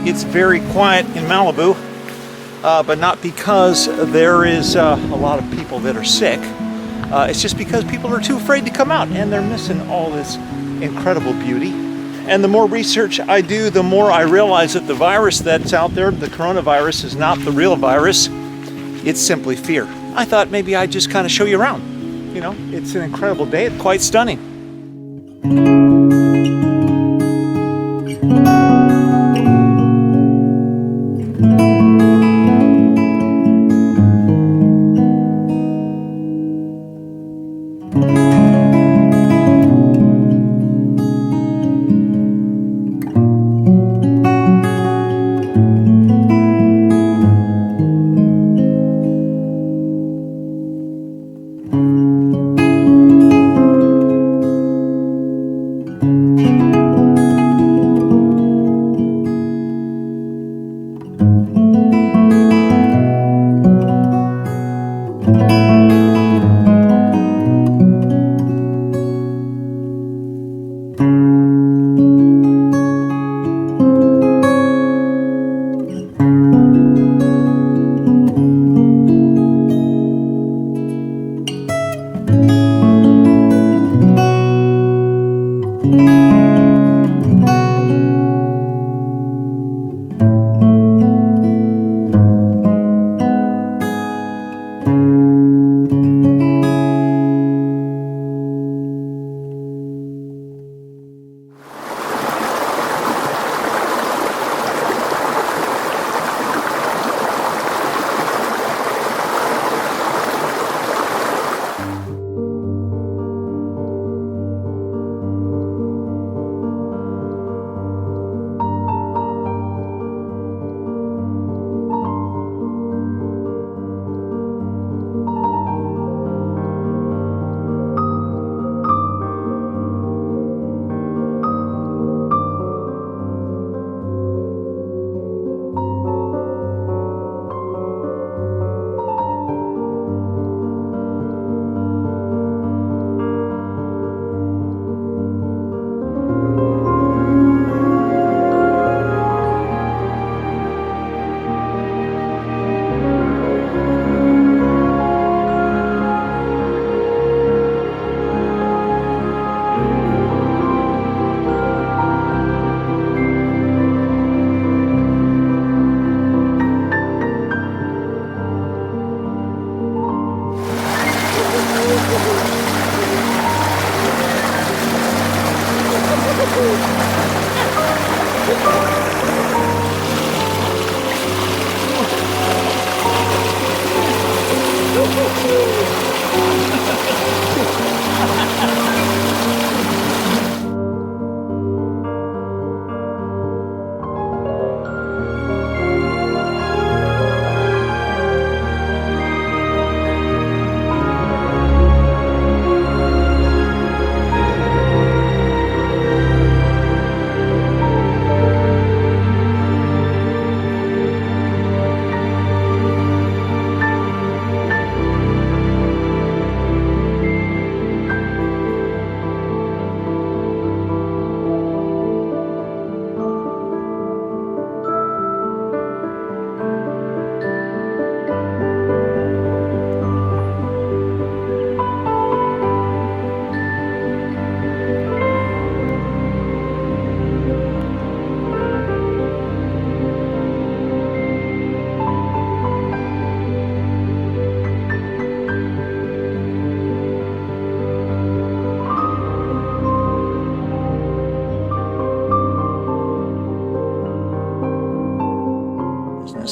It's very quiet in Malibu, but not because there is a lot of people that are sick. It's just because people are too afraid to come out and they're missing all this incredible beauty. And the more research I do, the more I realize that the virus that's out there, the coronavirus, is not the real virus. It's simply fear. I thought maybe I'd just kind of show you around. You know, it's an incredible day. It's quite stunning.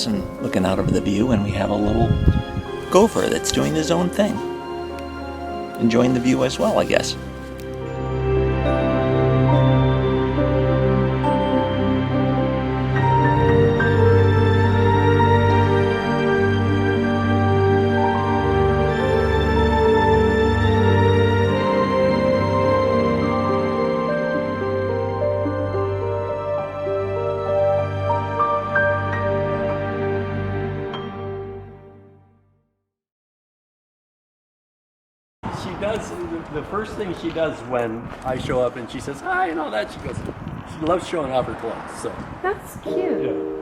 And looking out over the view, and we have a little gopher that's doing his own thing, enjoying the view as well, I guess. the first thing she does when I show up and she says hi and all that, she goes, she loves showing off her clothes. So That's cute.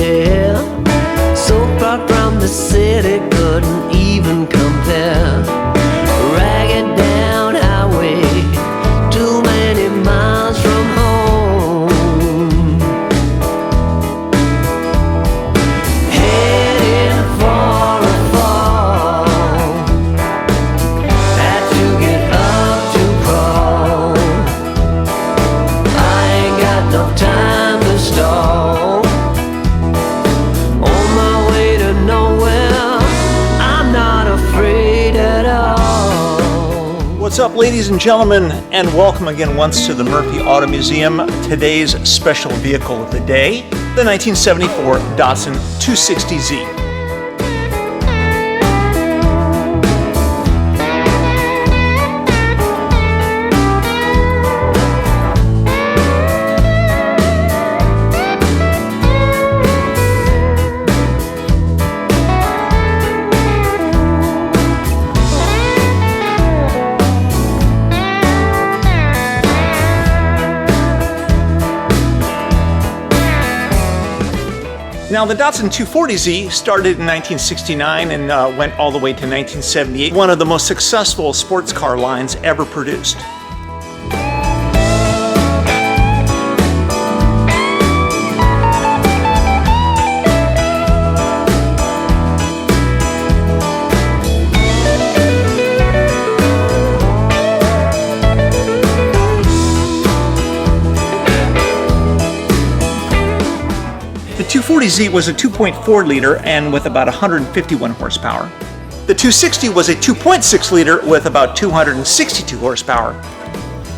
yeah. What's up, ladies and gentlemen, and welcome again once to the Murphy Auto Museum. Today's special vehicle of the day, the 1974 Datsun 260Z. Now, the Datsun 240Z started in 1969 and went all the way to 1978. One of the most successful sports car lines ever produced. The 240Z was a 2.4 liter and with about 151 horsepower. The 260 was a 2.6 liter with about 262 horsepower.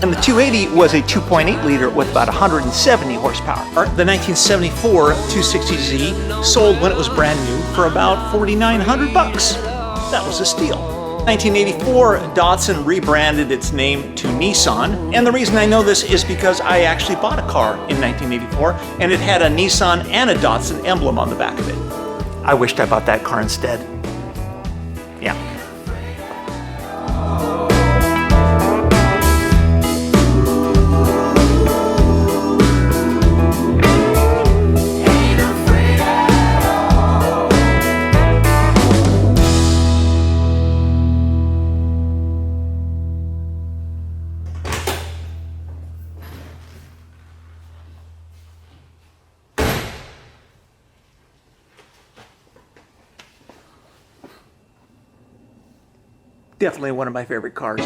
And the 280 was a 2.8 liter with about 170 horsepower. The 1974 260Z sold when it was brand new for about $4,900. That was a steal. 1984, Datsun rebranded its name to Nissan, and the reason I know this is because I actually bought a car in 1984 and it had a Nissan and a Datsun emblem on the back of it. I wished I bought that car instead. Yeah. Definitely one of my favorite cars.